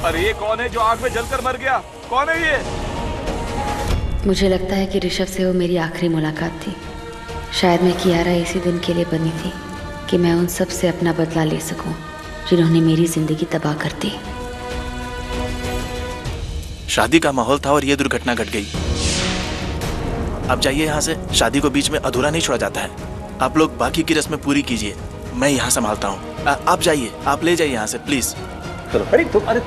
अरे ये कौन है जो आग में जलकर मर गया? कौन है ये? मुझे लगता है कि ऋषभ से वो मेरी आखिरी मुलाकात थी। शायद मैं कियारा इसी दिन के लिए बनी थी कि मैं उन सब से अपना बदला ले सकूं जिन्होंने मेरी जिंदगी तबाह कर दी। शादी का माहौल था और ये दुर्घटना घट गई। आप जाइए यहाँ से, शादी को बीच में अधूरा नहीं छोड़ा जाता है। आप लोग बाकी की रस्में पूरी कीजिए, मैं यहाँ संभालता हूँ। आप जाइए, आप ले जाइए यहाँ से प्लीज। अरे तुम, अरे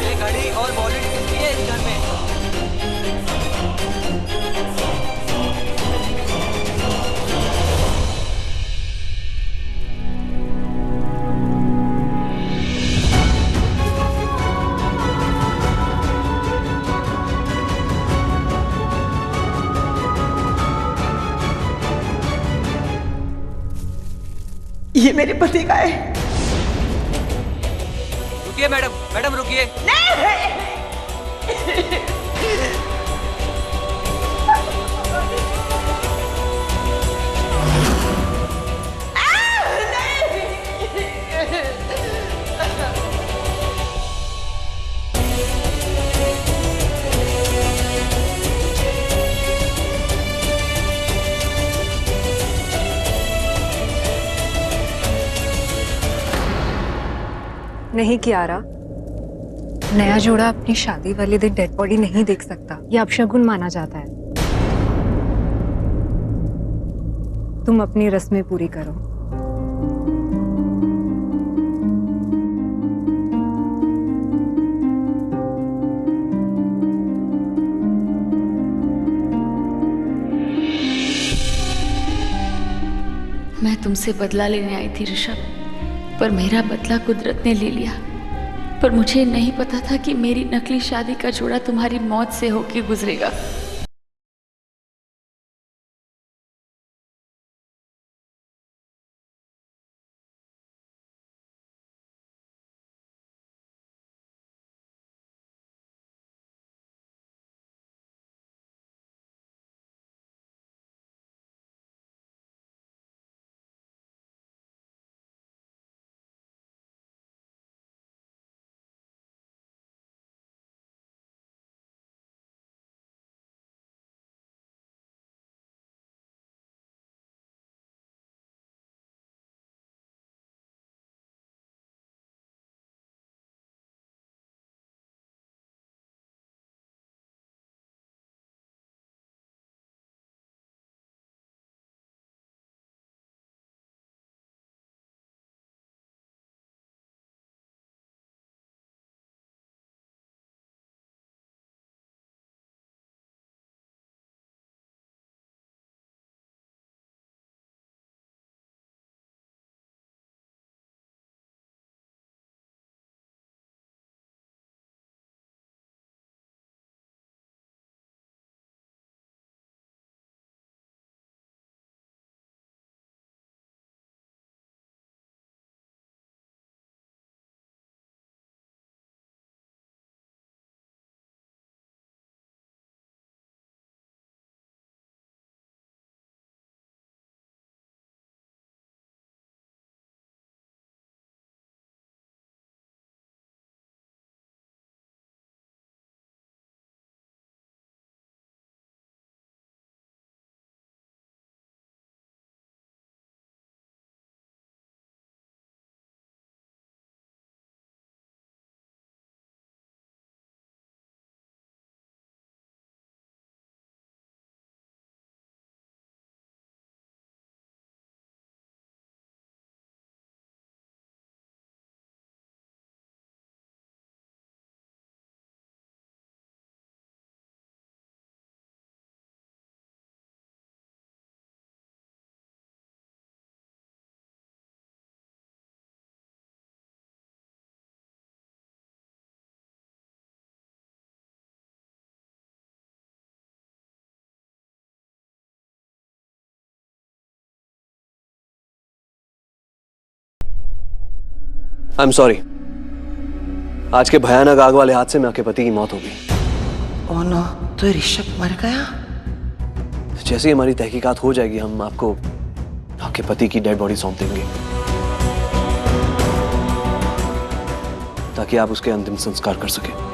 ये घड़ी और वॉलेट किसकी है इस घर में? ये मेरे पति का है। रुकिए मैडम, मैडम रुकिए। नहीं कियारा, नया जोड़ा अपनी शादी वाले दिन डेड बॉडी नहीं देख सकता। यह अपशगुन माना जाता है। तुम अपनी रस्में पूरी करो। मैं तुमसे बदला लेने आई थी ऋषभ, पर मेरा बदला कुदरत ने ले लिया। पर मुझे नहीं पता था कि मेरी नकली शादी का जोड़ा तुम्हारी मौत से होके गुजरेगा। आई एम सॉरी, आज के भयानक आग वाले हादसे में आपके पति की मौत हो गई। ओह नो, तो ऋषभ मर गया? जैसे ही हमारी तहकीकात हो जाएगी हम आपको आपके पति की डेड बॉडी सौंप देंगे ताकि आप उसके अंतिम संस्कार कर सके।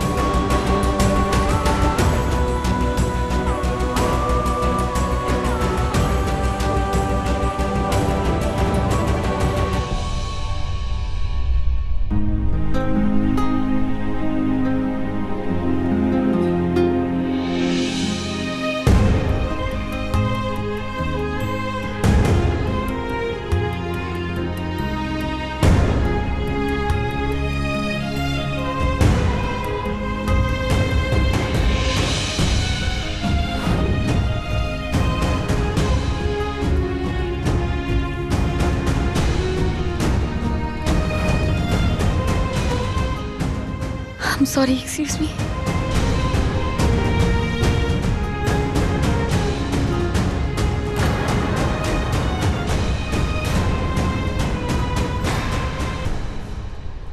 I'm sorry, excuse me.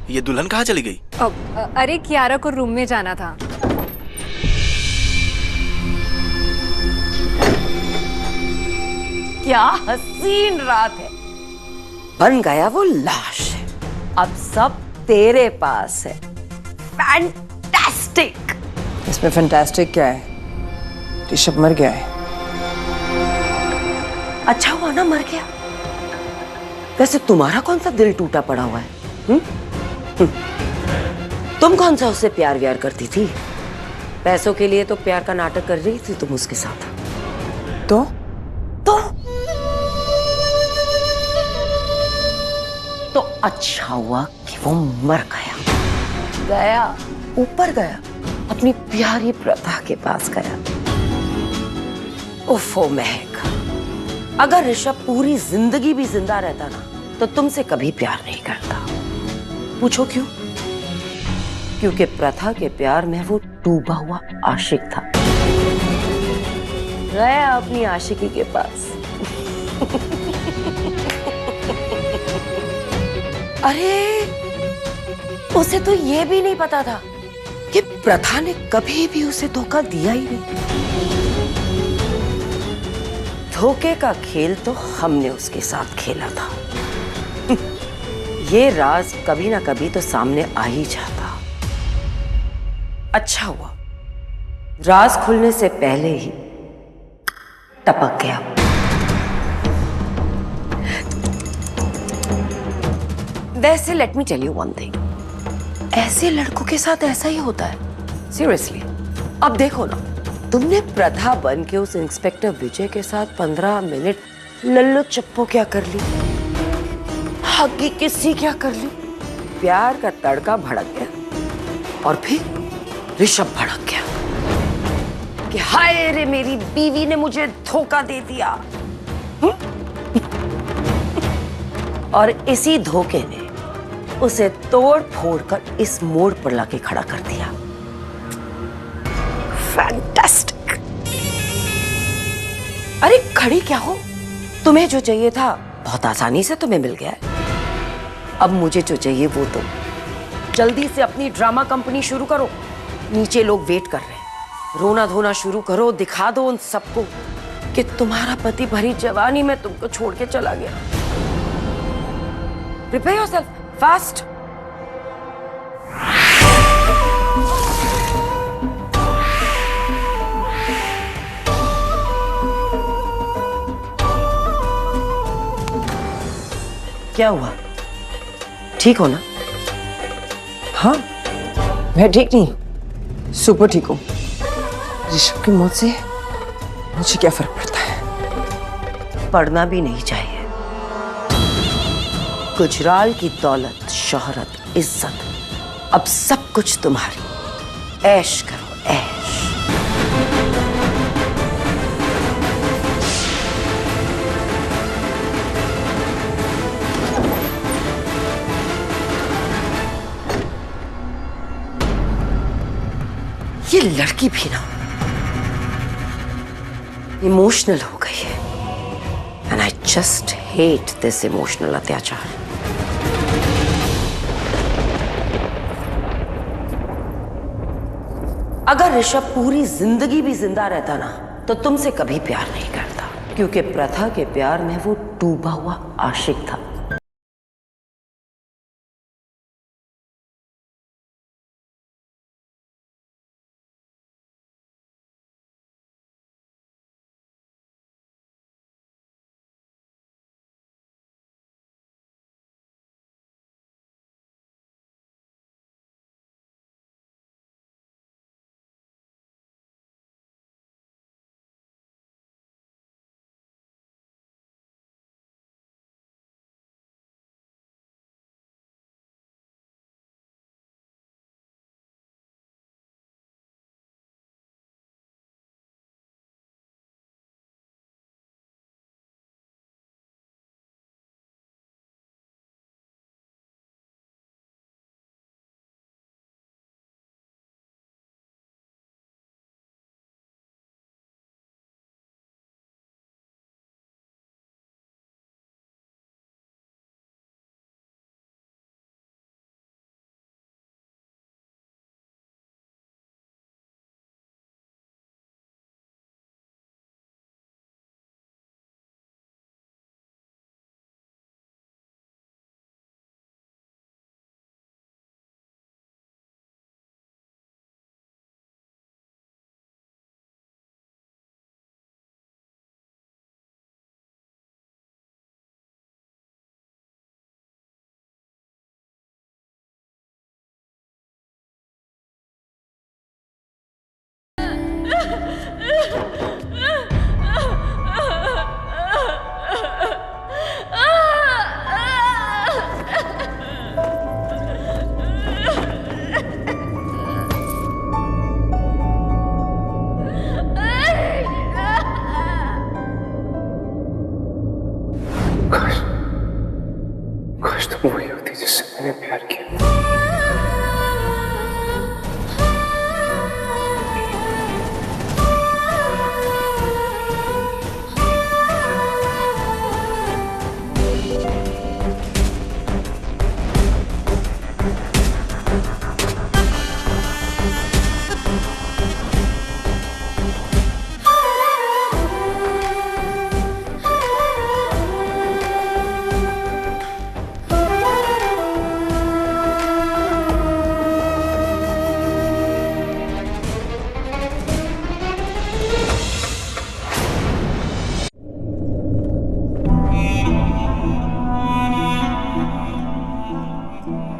ये दुल्हन कहाँ चली गई? अरे कियारा को रूम में जाना था। क्या हसीन रात है। बन गया वो लाश है, अब सब तेरे पास है। फैंटास्टिक। इसमें फैंटास्टिक क्या है? ऋषभ मर गया है। अच्छा हुआ ना मर गया। वैसे तुम्हारा कौन सा दिल टूटा पड़ा हुआ है? तुम कौन सा उससे प्यार व्यार करती थी? पैसों के लिए तो प्यार का नाटक कर रही थी तुम उसके साथ। तो अच्छा हुआ कि वो मर गया ऊपर गया, अपनी प्यारी प्रथा के पास गया। उफ़ो महक, अगर ऋषभ पूरी जिंदगी भी जिंदा रहता ना तो तुमसे कभी प्यार नहीं करता। पूछो क्यों? क्योंकि प्रथा के प्यार में वो डूबा हुआ आशिक था। गया अपनी आशिकी के पास। अरे उसे तो ये भी नहीं पता था कि प्रथा ने कभी भी उसे धोखा दिया ही नहीं। धोखे का खेल तो हमने उसके साथ खेला था। ये राज कभी ना कभी तो सामने आ ही जाता। अच्छा हुआ राज खुलने से पहले ही टपक गया। वैसे let me tell you one thing, ऐसे लड़कों के साथ ऐसा ही होता है। सीरियसली, अब देखो ना, तुमने प्रथा बन के उस इंस्पेक्टर विजय के साथ 15 मिनट लल्लो चप्पो क्या कर ली, हगी किसी क्या कर ली, प्यार का तड़का भड़क गया और फिर ऋषभ भड़क गया कि हाय रे मेरी बीवी ने मुझे धोखा दे दिया। और इसी धोखे ने उसे तोड़ फोड़ कर इस मोड़ पर लाके खड़ा कर दिया। फैंटास्टिक। अरे खड़ी क्या हो, तुम्हें जो चाहिए था बहुत आसानी से तुम्हें मिल गया है। अब मुझे जो चाहिए वो तुम जल्दी से अपनी ड्रामा कंपनी शुरू करो। नीचे लोग वेट कर रहे हैं। रोना धोना शुरू करो, दिखा दो उन सबको कि तुम्हारा पति भरी जवानी में तुमको छोड़ के चला गया। Prepare yourself, fast. क्या हुआ? ठीक हो ना? हाँ, मैं ठीक नहीं, सुपर ठीक हूँ। ऋषभ की मौत से मुझे क्या फर्क पड़ता है? पढ़ना भी नहीं चाहिए। गुजराल की दौलत, शोहरत, इज्जत, अब सब कुछ तुम्हारी। ऐश करो, ऐश। ये लड़की भी ना इमोशनल हो गई है। And I just hate this emotional अत्याचार। अगर ऋषभ पूरी जिंदगी भी जिंदा रहता ना तो तुमसे कभी प्यार नहीं करता, क्योंकि प्रथा के प्यार में वो डूबा हुआ आशिक था। काश तुम वही होती जिससे मैंने प्यार किया।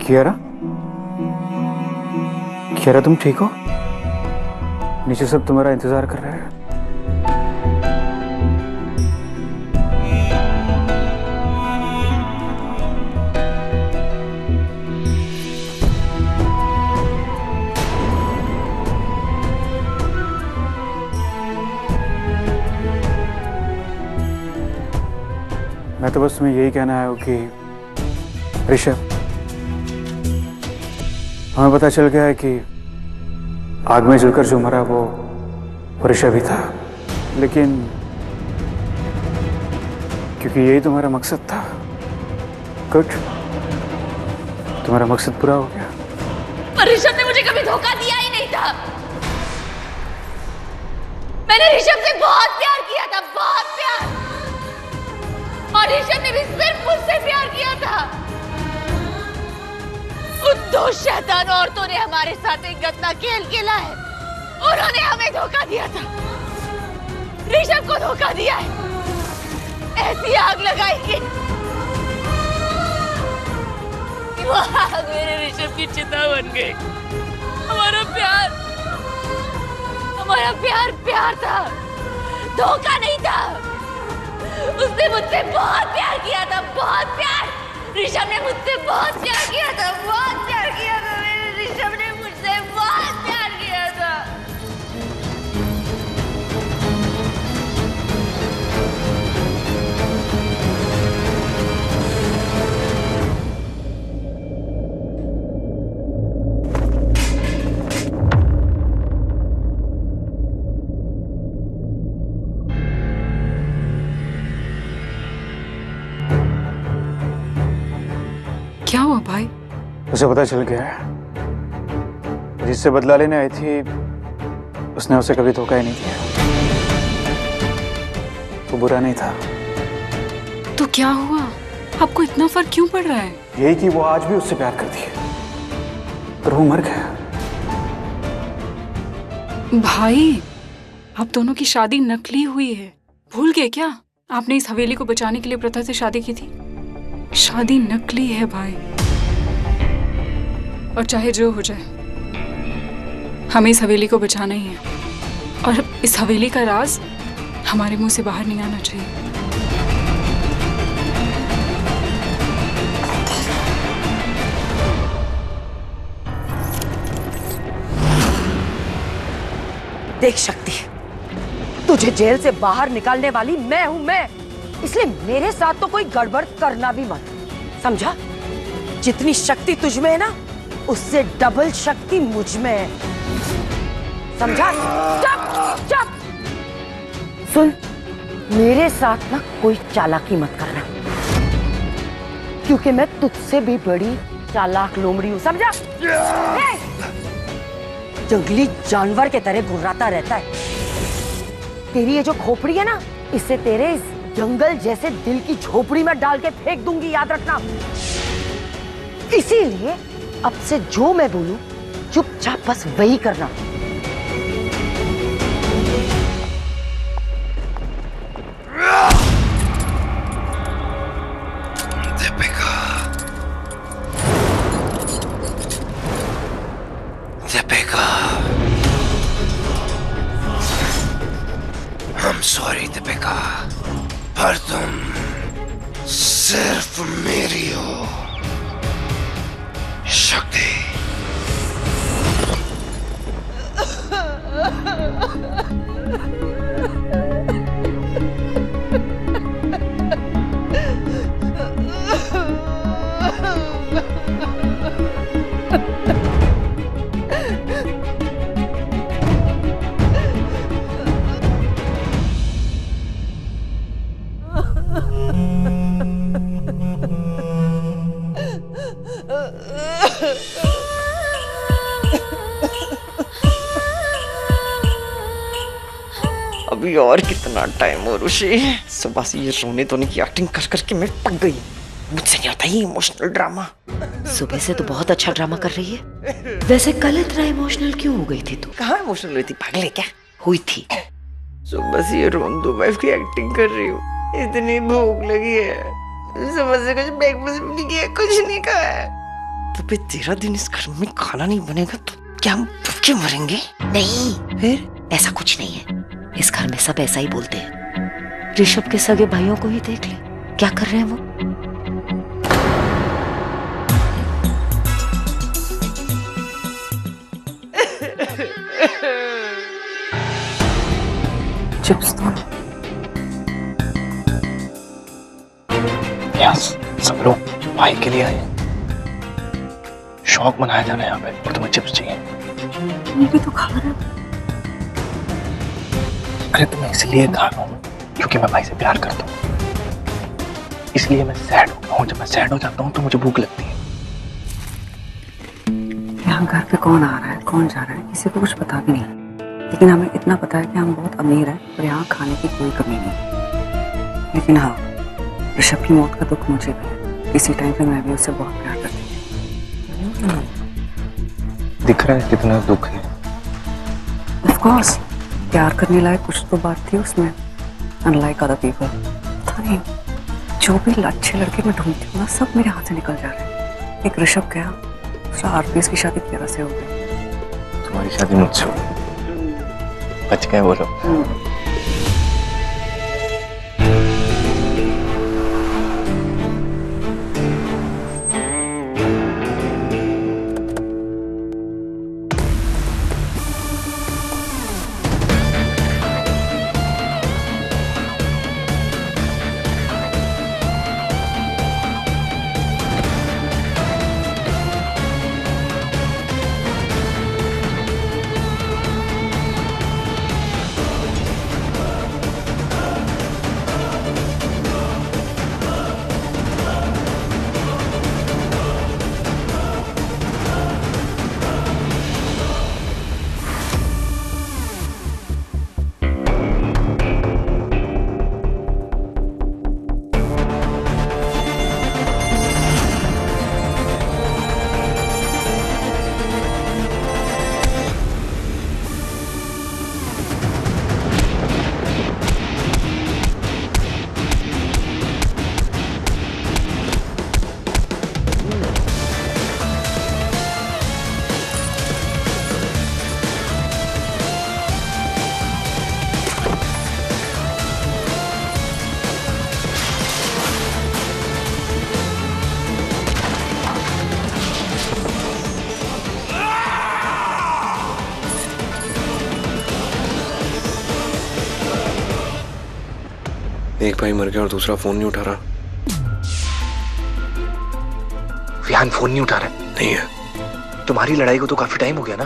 कियारा, कियारा तुम ठीक हो? नीचे सब तुम्हारा इंतजार कर रहे हैं। मैं तो बस तुम्हें यही कहना आया हूं कि ऋषभ, हमें पता चल गया है कि आग में जलकर जो मरा वो ऋषभ ही था, लेकिन क्योंकि यही तुम्हारा मकसद था, गुड, तुम्हारा मकसद पूरा हो गया। पर ऋषभ ने मुझे कभी धोखा दिया ही नहीं था। मैंने ऋषभ से बहुत प्यार किया था, बहुत प्यार, और ऋषभ ने भी सिर्फ मुझसे प्यार किया था। उन दो शैतान औरतों ने हमारे साथ एक गंदा खेल खेला है। उन्होंने हमें धोखा दिया था, ऋषभ को धोखा दिया है, ऐसी आग लगाई कि वो आग मेरे ऋषभ की चिता बन गई। हमारा प्यार प्यार था, धोखा नहीं था। उसने मुझसे बहुत प्यार किया था, बहुत प्यार। ऋषभ ने मुझसे बहुत प्यार किया था, बहुत प्यार किया था। मेरे ऋषभ ने मुझसे बहुत प्यार किया था। क्या हुआ भाई? उसे पता चल गया है, जिससे बदला लेने आई थी उसने उसे कभी धोखा ही नहीं दिया। वो बुरा नहीं था। तो क्या हुआ? आपको इतना फर्क क्यों पड़ रहा है? यही कि वो आज भी उससे प्यार करती है, पर वो मर गया। भाई, आप दोनों की शादी नकली हुई है। भूल गए क्या? आपने इस हवेली को बचाने के लिए प्रथा से शादी की थी। शादी नकली है भाई। और चाहे जो हो जाए, हमें इस हवेली को बचाना ही है। और इस हवेली का राज हमारे मुंह से बाहर नहीं आना चाहिए। देख शक्ति, तुझे जेल से बाहर निकालने वाली मैं हूं, मैं। इसलिए मेरे साथ तो कोई गड़बड़ करना भी मत, समझा? जितनी शक्ति तुझ में है ना, उससे डबल शक्ति मुझ में है, समझा? चुप चुप। सुन, मेरे साथ ना कोई चालाकी मत करना, क्योंकि मैं तुझसे भी बड़ी चालाक लोमड़ी हूं, समझा? जंगली जानवर के तरह घुर्राता रहता है। तेरी ये जो खोपड़ी है ना, इससे तेरे इस जंगल जैसे दिल की झोपड़ी में डाल के फेंक दूंगी, याद रखना। इसीलिए अब से जो मैं बोलूं, चुपचाप बस वही करना। सॉरी दीपिका, पर तुम सिर्फ मेरी हो शक्ति। अभी और कितना टाइम हो ऋषि? सुबह से ये रोने धोने की एक्टिंग कर करके मैं पक गई। मुझसे नहीं होता ये इमोशनल ड्रामा। सुबह से तो बहुत अच्छा ड्रामा कर रही है। वैसे कल इतना इमोशनल क्यों हो गई थी तू? कहाँ इमोशनल हुई थी? पागल है क्या? हुई थी। सुबह से ये रोंदू वाइफ की एक्टिंग कर रही हूँ। इतनी भूख लगी है, सुबह से कुछ ब्रेकफास्ट भी नहीं किया, कुछ नहीं खाया। तो फिर 13 दिन इस घर में खाना नहीं बनेगा तो क्या हम भूखे मरेंगे? नहीं, फिर ऐसा कुछ नहीं है। इस घर में सब ऐसा ही बोलते हैं। ऋषभ के सगे भाइयों को ही देख ले, क्या कर रहे हैं वो। चिप्स तो यस, सब लोग भाई के लिए आए। शौक मनाया जाना है यहाँ पे और तुम्हें चिप्स चाहिए। तुम भी तो खा रहे हो। अरे तुम्हें इसलिए खा रहा हूँ क्योंकि मैं भाई से प्यार करता हूँ। इसलिए मैं सैड हो गया हूँ। जब मैं सैड हो जाता हूँ तो मुझे भूख लगती है। यहाँ घर पे कौन आ रहा है, कौन जा रहा है, किसी को कुछ पता भी नहीं। लेकिन हमें इतना पता है कि हम बहुत अमीर हैं और यहाँ खाने की कोई कमी नहीं। लेकिन हाँ, ऋषभ की मौत का दुख मुझे भी है। इसी टाइम पे मैं भी उससे बहुत प्यार करती थी। दिख रहा है कितना दुख है। ऑफ कोर्स, प्यार करने लायक कुछ तो बात थी उसमें, अनलाइक अदर पीपल। पता नहीं, जो भी अच्छे लड़के मैं ढूंढती हूँ ना, सब मेरे हाथ से निकल जा रहे हैं। एक ऋषभ गया, दूसरा आरपीएस की शादी किया से हो गई। तुम्हारी शादी मुझसे हो गई। बच गए वो लोग। एक भाई मर गया और दूसरा फोन नहीं उठा रहा। विहान फोन नहीं उठा रहा नहीं है। तुम्हारी लड़ाई को तो काफी टाइम हो गया ना,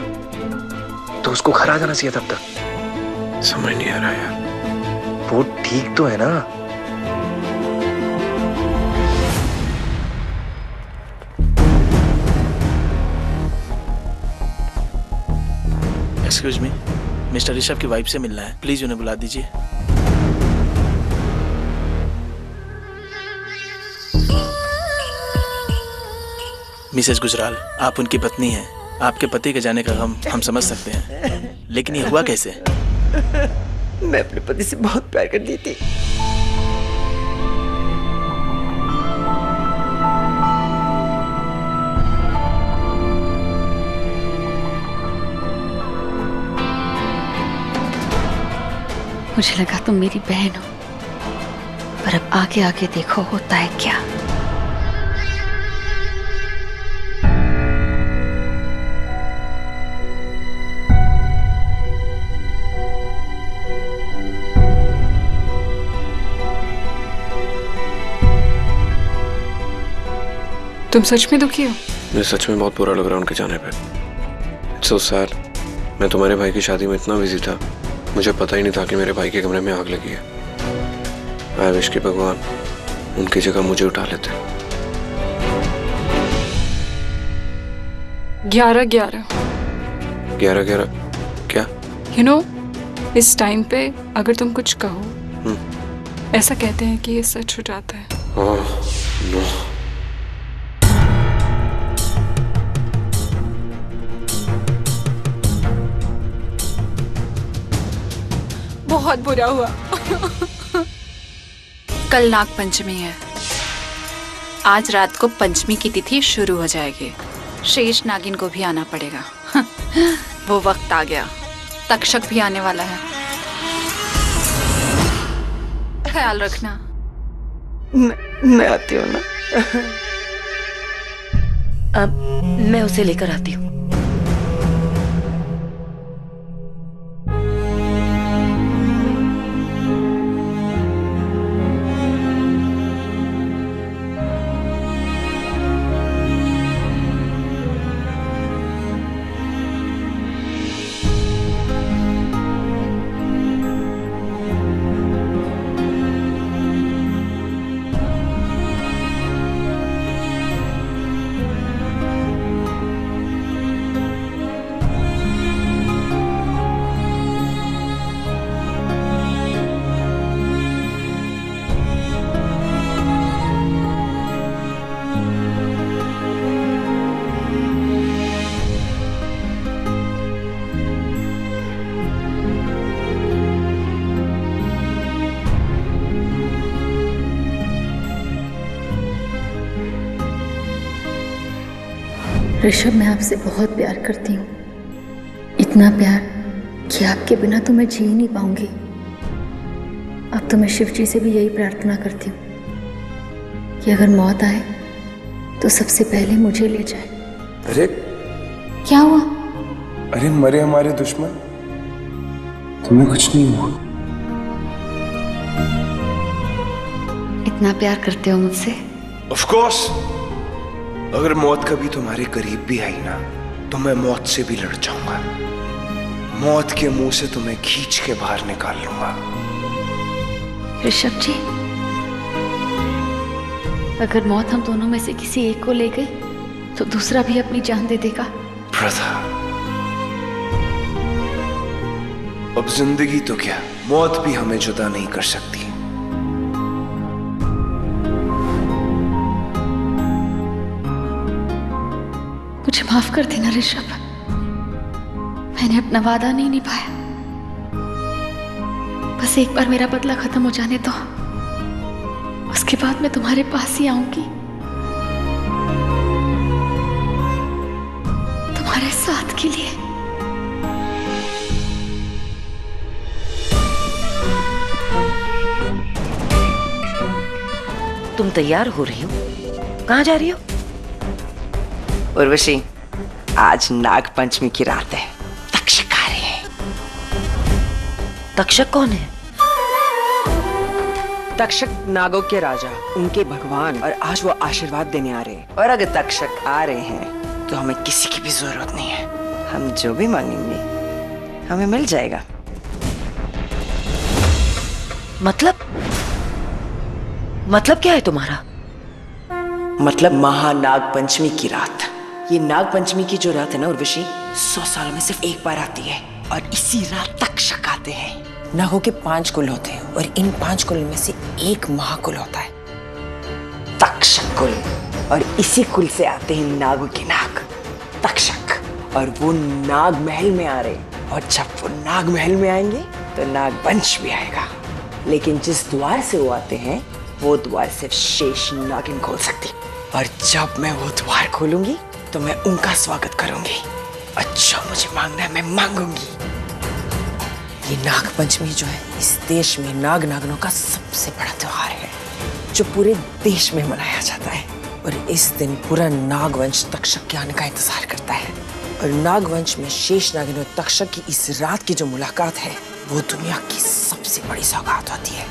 तो उसको घर आ जाना चाहिए तब तक। समझ नहीं आ रहा यार। वो ठीक तो है ना? एक्सक्यूज मी, मिस्टर ऋषभ की वाइफ से मिलना है, प्लीज उन्हें बुला दीजिए। मिसेस गुजराल, आप उनकी पत्नी हैं। आपके पति के जाने का गम हम समझ सकते हैं, लेकिन ये हुआ कैसे? मैं अपने पति से बहुत प्यार करती थी। मुझे लगा तुम मेरी बहन हो, पर अब आगे आगे देखो होता है क्या। तुम सच में दुखी हो? मुझे सच में बहुत बुरा लग रहा है उनके जाने पे। It's so sad. मैं तुम्हारे भाई की शादी में इतना बिजी था, मुझे पता ही नहीं था कि मेरे भाई के कमरे में आग लगी है। आई विश कि भगवान उनकी जगह मुझे उठा लेते। 11-11 11-11 क्या? यू नो, इस टाइम पे अगर तुम कुछ कहो, ऐसा कहते हैं कि ये सच हो जाता है। Oh no. बहुत बुरा हुआ। कल नाग पंचमी है। आज रात को पंचमी की तिथि शुरू हो जाएगी। शेष नागिन को भी आना पड़ेगा। वो वक्त आ गया। तक्षक भी आने वाला है। ख्याल रखना। मैं आती हूँ ना। अब मैं उसे लेकर आती हूँ। ऋषभ, मैं आपसे बहुत प्यार करती हूँ, इतना प्यार कि आपके बिना तो मैं जी ही नहीं पाऊंगी। अब तो मैं शिव जी से भी यही प्रार्थना करती हूँ कि अगर मौत आए तो सबसे पहले मुझे ले जाए। अरे क्या हुआ? अरे मरे हमारे दुश्मन, तुम्हें कुछ नहीं हुआ। इतना प्यार करते हो मुझसे? Of course. अगर मौत कभी तुम्हारे करीब भी आई ना, तो मैं मौत से भी लड़ जाऊंगा। मौत के मुंह से तुम्हें खींच के बाहर निकाल लूंगा। ऋषभ जी, अगर मौत हम दोनों में से किसी एक को ले गई तो दूसरा भी अपनी जान दे देगा। प्रथा, अब जिंदगी तो क्या, मौत भी हमें जुदा नहीं कर सकती। मुझे माफ कर देना ऋषभ, मैंने अपना वादा नहीं निभाया। बस एक बार मेरा बदला खत्म हो जाने दो, उसके बाद मैं तुम्हारे पास ही आऊंगी, तुम्हारे साथ के लिए। तुम तैयार हो रही हो? कहाँ जा रही हो? उर्वशी, आज नाग पंचमी की रात है। तक्षक आ रहे हैं। तक्षक कौन है? तक्षक नागों के राजा, उनके भगवान, और आज वो आशीर्वाद देने आ रहे हैं। और अगर तक्षक आ रहे हैं तो हमें किसी की भी जरूरत नहीं है। हम जो भी मांगेंगे हमें मिल जाएगा। मतलब क्या है तुम्हारा? मतलब महानाग पंचमी की रात। ये नाग पंचमी की जो रात है ना उर्वशी, 100 साल में सिर्फ एक बार आती है, और इसी रात तक्षक आते हैं। नागों के 5 कुल होते हैं, और इन 5 कुल में से एक महाकुल होता है, तक्षक कुल। और इसी कुल से आते हैं नागों के नाग, तक्षक। और वो नाग महल में आ रहे, और जब वो नाग महल में आएंगे तो नाग वंश भी आएगा। लेकिन जिस द्वार से वो आते हैं वो द्वार सिर्फ शेष नागिन खोल सकती, और जब मैं वो द्वार खोलूंगी तो मैं उनका स्वागत करूंगी, और जो मुझे मांगना है मैं मांगूंगी। ये नाग पंचमी जो है इस देश में नाग नागनों का सबसे बड़ा त्योहार है, जो पूरे देश में मनाया जाता है। और इस दिन पूरा नागवंश तक्षक के आने का इंतजार करता है। और नागवंश में शेष नागिन और तक्षक की इस रात की जो मुलाकात है वो दुनिया की सबसे बड़ी सौगात होती है।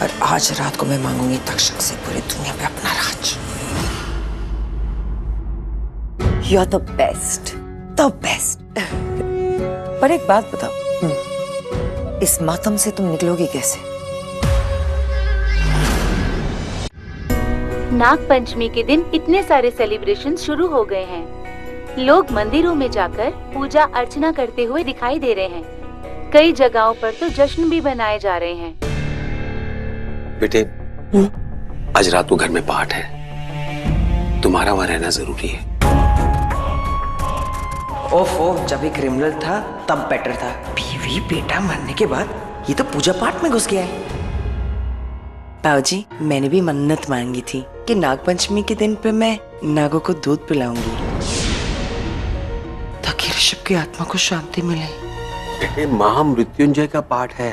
और आज रात को मैं मांगूंगी तक्षक से पूरी दुनिया पे अपना राज। You are the best. पर एक बात बताओ, इस मातम से तुम निकलोगी कैसे? नाग पंचमी के दिन इतने सारे सेलिब्रेशन शुरू हो गए हैं। लोग मंदिरों में जाकर पूजा अर्चना करते हुए दिखाई दे रहे हैं। कई जगहों पर तो जश्न भी मनाए जा रहे हैं। बेटे, आज रात को घर में पाठ है, तुम्हारा वहां रहना जरूरी है। ओफो, जब एक क्रिमिनल था तब बेटर था। बीवी बेटा मरने के बाद ये तो पूजा पाठ में घुस गया है। बाबूजी, मैंने भी मन्नत मांगी थी कि नागपंचमी के दिन पे मैं नागों को दूध पिलाऊंगी ताकि ऋषभ की आत्मा को शांति मिले। बेटे, महामृत्युंजय का पाठ है,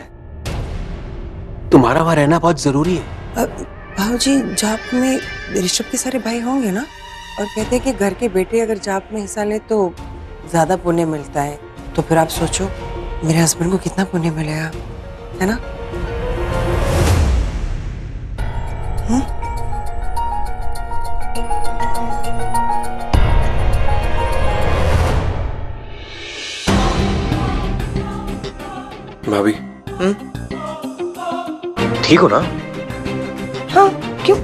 तुम्हारा वहां रहना बहुत जरूरी है। बाबूजी, जाप में ऋषभ के सारे भाई होंगे ना, और कहते हैं कि घर के बेटे अगर जाप में हिस्सा ले तो ज्यादा पुण्य मिलता है। तो फिर आप सोचो मेरे हस्बैंड को कितना पुण्य मिलेगा, है ना? भाभी, ठीक हो ना? हाँ, क्यों?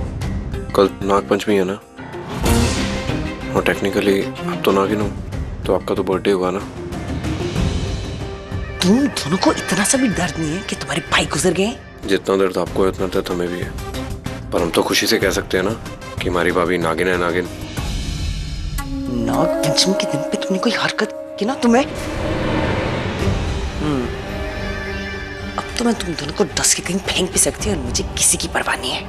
कल नाग पंचमी है ना, और टेक्निकली आप तो नागिन हो, तो आपका तो बर्थडे हुआ ना। तुम दोनों को इतना सा भी दर्द नहीं है कि तुम्हारे भाई गुजर गए? जितना दर्द आपको है उतना दर्द हमें भी है, पर हम तो खुशी से कह सकते हैं ना कि हमारी भाभी नागिन है। नागिन नाग पंचमी के दिन पे तुमने कोई हरकत की ना तुम्हें, अब तो मैं तुम दोनों को 10 के कहीं फेंक भी सकती हूँ और मुझे किसी की परवाह नहीं है।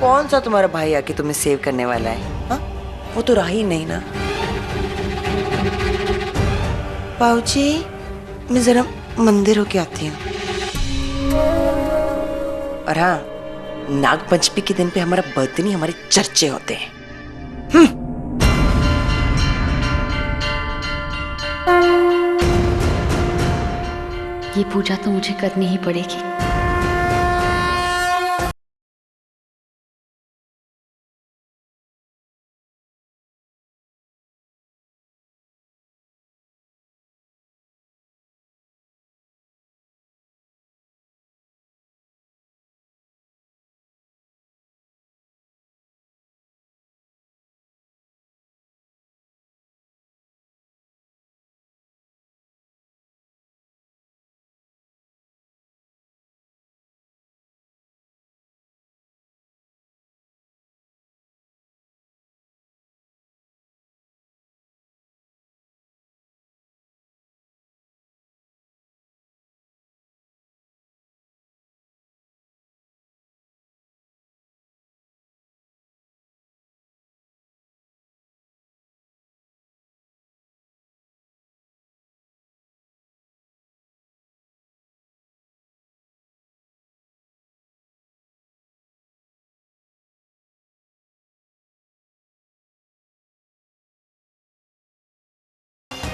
कौन सा तुम्हारा भाई आके तुम्हें सेव करने वाला है? हाँ, वो तो रहा ही नहीं ना। बाबूजी, मैं जरा मंदिर होके आती हूँ। और हाँ, नाग पंचमी के दिन पे हमारा बर्थडे नहीं, हमारे चर्चे होते हैं। ये पूजा तो मुझे करनी ही पड़ेगी।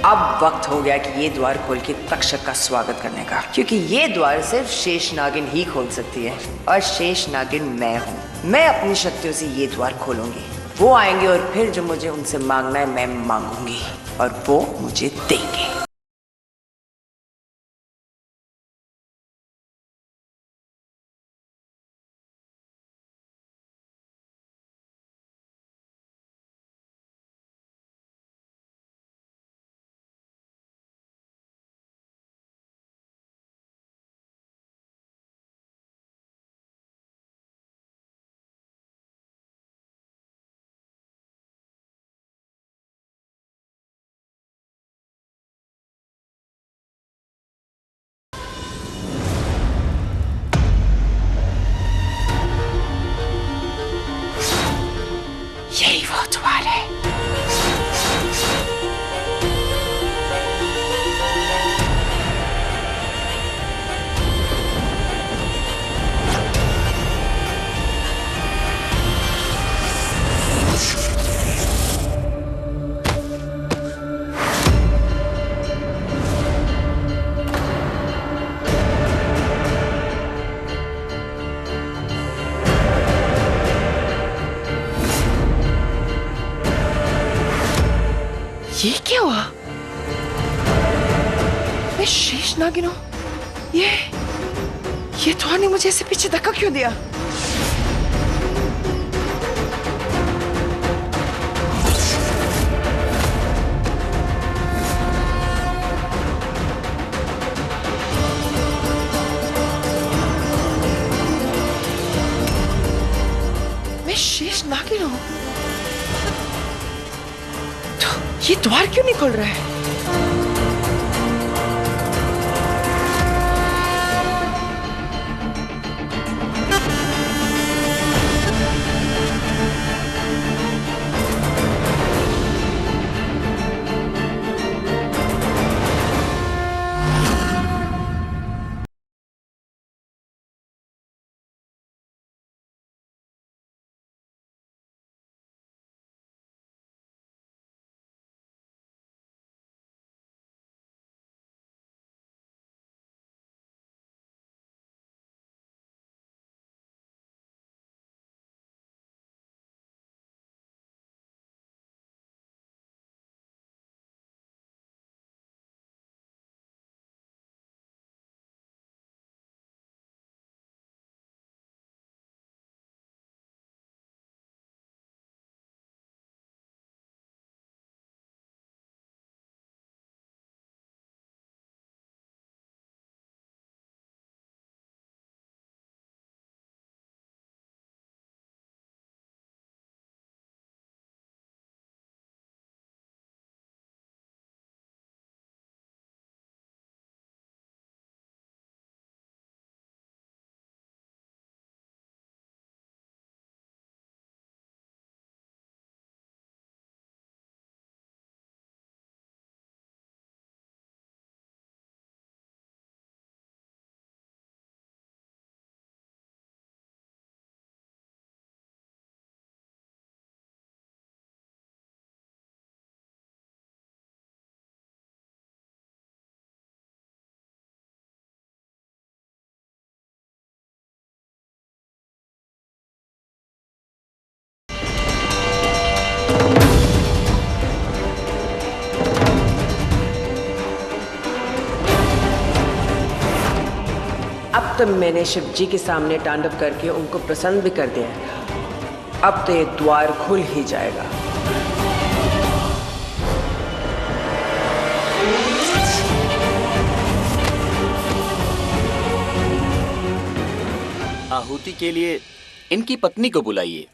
अब वक्त हो गया कि ये द्वार खोल के तक्षक का स्वागत करने का, क्योंकि ये द्वार सिर्फ शेष नागिन ही खोल सकती है और शेष नागिन मैं हूँ। मैं अपनी शक्तियों से ये द्वार खोलूंगी। वो आएंगे और फिर जो मुझे उनसे मांगना है मैं मांगूंगी और वो मुझे देंगे। यही वो द्वार है। ये क्या हुआ? मैं शेष नागिन हूं। ये द्वार ने मुझे ऐसे पीछे धक्का क्यों दिया? मैं शेष नागिन हूं। ये द्वार क्यों नहीं खुल रहा है? अब तो मैंने शिव जी के सामने तांडव करके उनको प्रसन्न भी कर दिया है। अब तो ये द्वार खुल ही जाएगा। आहुति के लिए इनकी पत्नी को बुलाइए।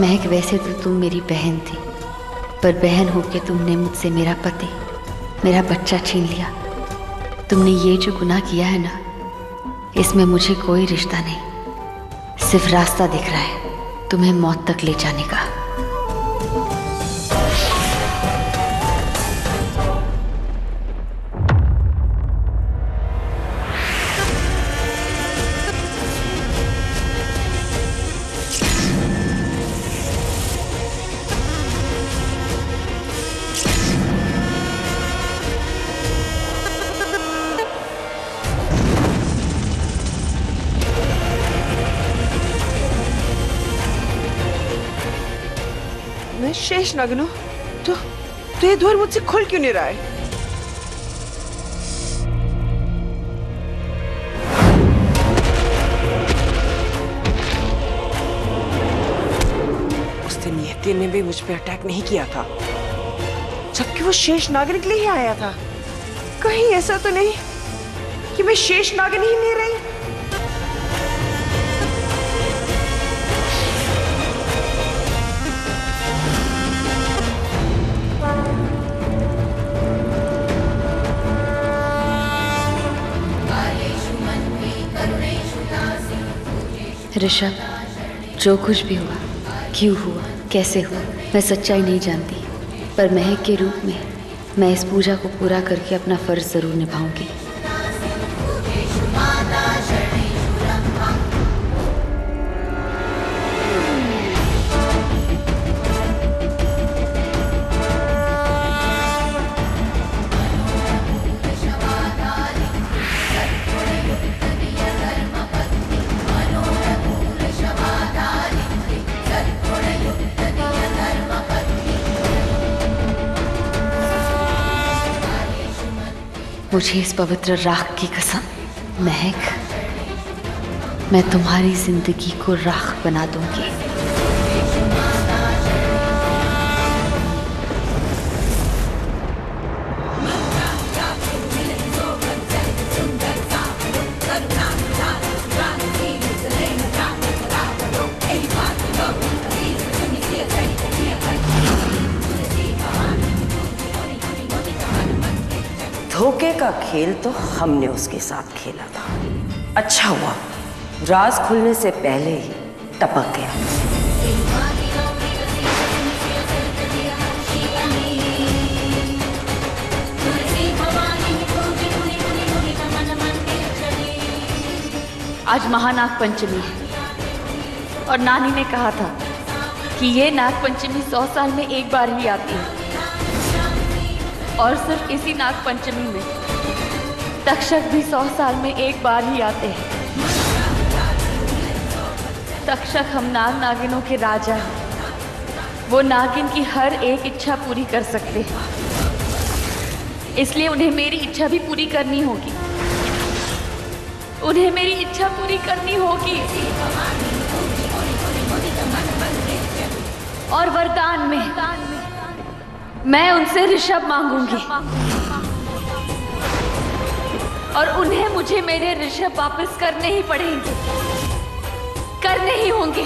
महक, वैसे तो तुम मेरी बहन थी, पर बहन होके तुमने मुझसे मेरा पति, मेरा बच्चा छीन लिया। तुमने ये जो गुनाह किया है ना, इसमें मुझे कोई रिश्ता नहीं, सिर्फ रास्ता दिख रहा है तुम्हें मौत तक ले जाने का। मैं शेष नागिन हूँ, तो ये द्वार मुझसे खुल क्यों नहीं रहा है? उस दिन नियति ने भी मुझ पे अटैक नहीं किया था, जबकि वो शेष नागिन के लिए ही आया था। कहीं ऐसा तो नहीं कि मैं शेष नागिन ही नहीं रही? ऋषभ, जो कुछ भी हुआ, क्यों हुआ, कैसे हुआ, मैं सच्चाई नहीं जानती, पर महक के रूप में मैं इस पूजा को पूरा करके अपना फर्ज जरूर निभाऊंगी। मुझे इस पवित्र राख की कसम, महक, मैं तुम्हारी जिंदगी को राख बना दूंगी। धोखे का खेल तो हमने उसके साथ खेला था। अच्छा हुआ राज खुलने से पहले ही टपक गया। आज महानाग पंचमी है और नानी ने कहा था कि ये नाग पंचमी 100 साल में एक बार ही आती है, और सिर्फ इसी नाग पंचमी में तक्षक भी 100 साल में एक बार ही आते हैं। तक्षक हम नाग नागिनों के राजा हैं। वो नागिन की हर एक इच्छा पूरी कर सकते हैं, इसलिए उन्हें मेरी इच्छा भी पूरी करनी होगी। उन्हें मेरी इच्छा पूरी करनी होगी। और वरदान में मैं उनसे ऋषभ मांगूंगी और उन्हें मुझे मेरे ऋषभ वापस करने ही पड़ेंगे, करने ही होंगे।